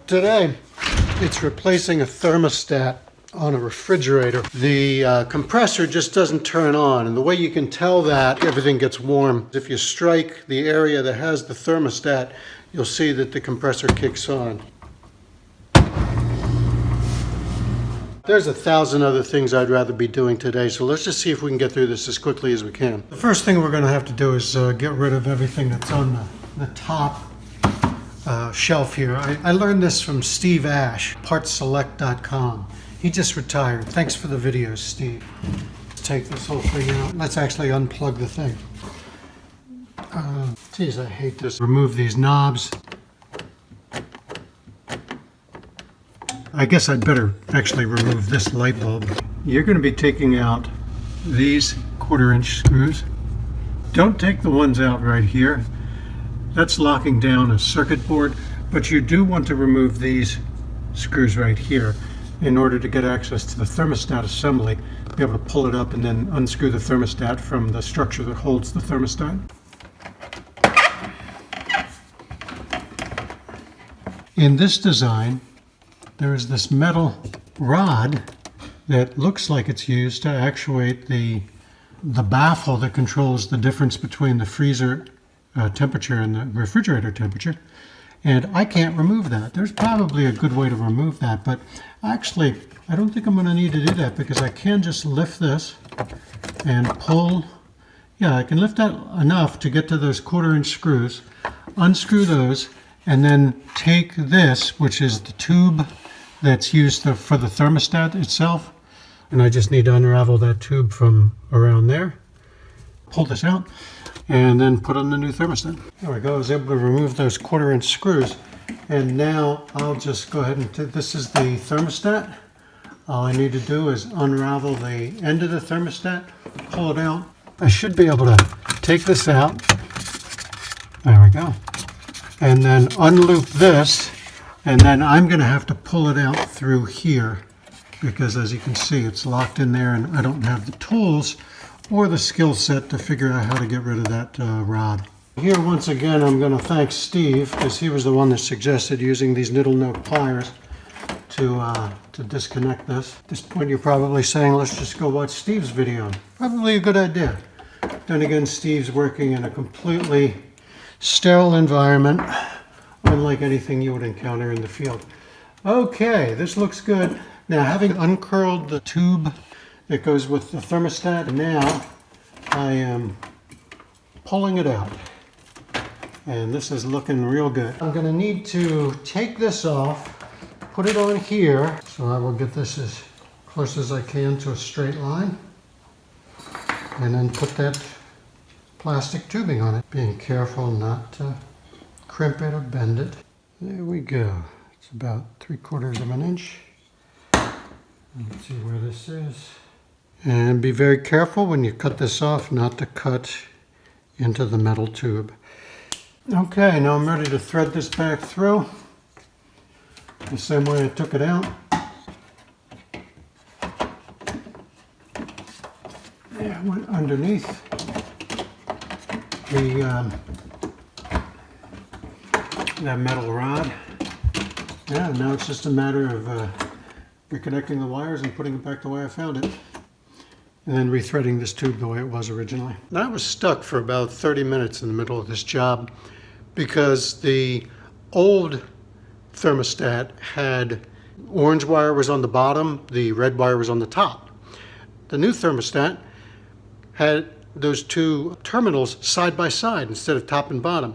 today it's replacing a thermostat on a refrigerator. The compressor just doesn't turn on, and the way you can tell that everything gets warm, if you strike the area that has the thermostat, you'll see that the compressor kicks on. There's 1,000 other things I'd rather be doing today, so let's just see if we can get through this as quickly as we can. The first thing we're going to have to do is get rid of everything that's on the top shelf here. I learned this from Steve Ash, partselect.com. He just retired. Thanks for the videos, Steve. Let's take this whole thing out. Let's actually unplug the thing. Geez, I hate this. Remove these knobs. I guess I'd better actually remove this light bulb. You're going to be taking out these 1/4-inch screws. Don't take the ones out right here. That's locking down a circuit board, but you do want to remove these screws right here in order to get access to the thermostat assembly, be able to pull it up and then unscrew the thermostat from the structure that holds the thermostat. In this design, there is this metal rod that looks like it's used to actuate the baffle that controls the difference between the freezer temperature and the refrigerator temperature. And I can't remove that. There's probably a good way to remove that, but actually I don't think I'm going to need to do that, because I can just lift this and pull. Yeah, I can lift that enough to get to those 1/4-inch screws, unscrew those, and then take this, which is the tube that's used for the thermostat itself, and I just need to unravel that tube from around there, pull this out, and then put on the new thermostat. There we go. I was able to remove those 1/4-inch screws, and now I'll just go ahead and this is the thermostat. All I need to do is unravel the end of the thermostat, pull it out. I should be able to take this out. There we go. And then unloop this, and then I'm going to have to pull it out through here, because as you can see, it's locked in there, and I don't have the tools or the skill set to figure out how to get rid of that rod. Here, once again, I'm going to thank Steve, because he was the one that suggested using these needle nose pliers to disconnect this. At this point, you're probably saying, let's just go watch Steve's video. Probably a good idea. Then again, Steve's working in a completely sterile environment, unlike anything you would encounter in the field. Okay, this looks good. Now, having uncurled the tube that goes with the thermostat, now I am pulling it out. And this is looking real good. I'm going to need to take this off, put it on here, so I will get this as close as I can to a straight line, and then put that plastic tubing on it, being careful not to crimp it or bend it. There we go. It's about 3/4 of an inch. Let's see where this is. And be very careful when you cut this off not to cut into the metal tube. Okay, now I'm ready to thread this back through the same way I took it out. Yeah, went underneath that metal rod. Yeah, now it's just a matter of reconnecting the wires and putting it back the way I found it, and then rethreading this tube the way it was originally. Now, I was stuck for about 30 minutes in the middle of this job, because the old thermostat had orange wire was on the bottom, the red wire was on the top. The new thermostat had those two terminals side by side instead of top and bottom.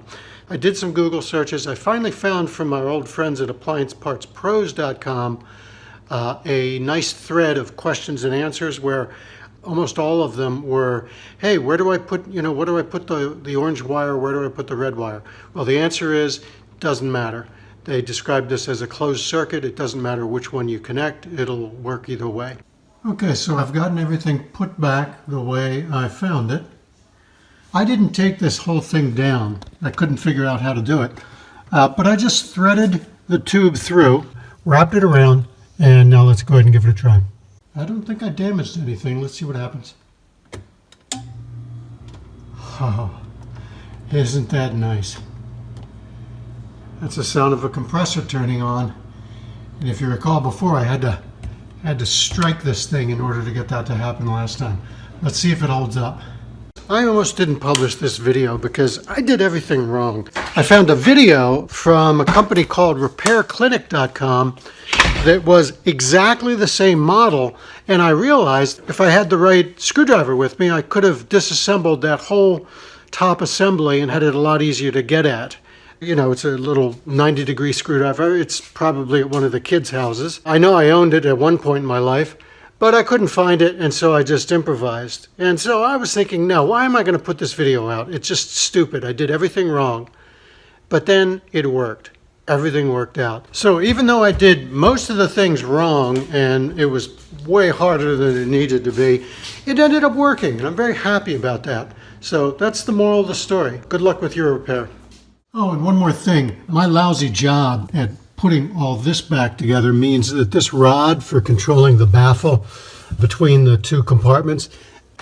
I did some Google searches. I finally found from our old friends at appliancepartspros.com a nice thread of questions and answers, where almost all of them were, hey, where do I put, where do I put the orange wire? Where do I put the red wire? Well, the answer is, doesn't matter. They describe this as a closed circuit. It doesn't matter which one you connect. It'll work either way. Okay, so I've gotten everything put back the way I found it. I didn't take this whole thing down. I couldn't figure out how to do it. But I just threaded the tube through, wrapped it around, and now let's go ahead and give it a try. I don't think I damaged anything. Let's see what happens. Oh, isn't that nice? That's the sound of a compressor turning on. And if you recall before, I had to strike this thing in order to get that to happen last time. Let's see if it holds up. I almost didn't publish this video because I did everything wrong. I found a video from a company called repairclinic.com that was exactly the same model, and I realized if I had the right screwdriver with me, I could have disassembled that whole top assembly and had it a lot easier to get at. You know, it's a little 90-degree screwdriver. It's probably at one of the kids' houses. I know I owned it at one point in my life, but I couldn't find it, and so I just improvised. And so I was thinking, no, why am I going to put this video out? It's just stupid. I did everything wrong. But then it worked. Everything worked out. So even though I did most of the things wrong, and it was way harder than it needed to be, it ended up working, and I'm very happy about that. So that's the moral of the story. Good luck with your repair. Oh, and one more thing. My lousy job at putting all this back together means that this rod for controlling the baffle between the two compartments,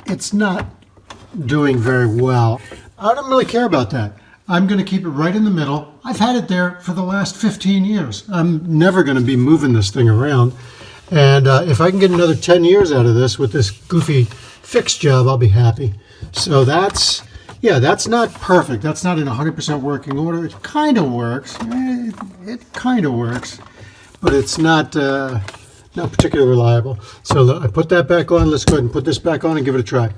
it's not doing very well. I don't really care about that. I'm going to keep it right in the middle. I've had it there for the last 15 years. I'm never going to be moving this thing around. And if I can get another 10 years out of this with this goofy fix job, I'll be happy. So that's not perfect. That's not in 100% working order. It kind of works. It kind of works, but it's not particularly reliable. So I put that back on. Let's go ahead and put this back on and give it a try.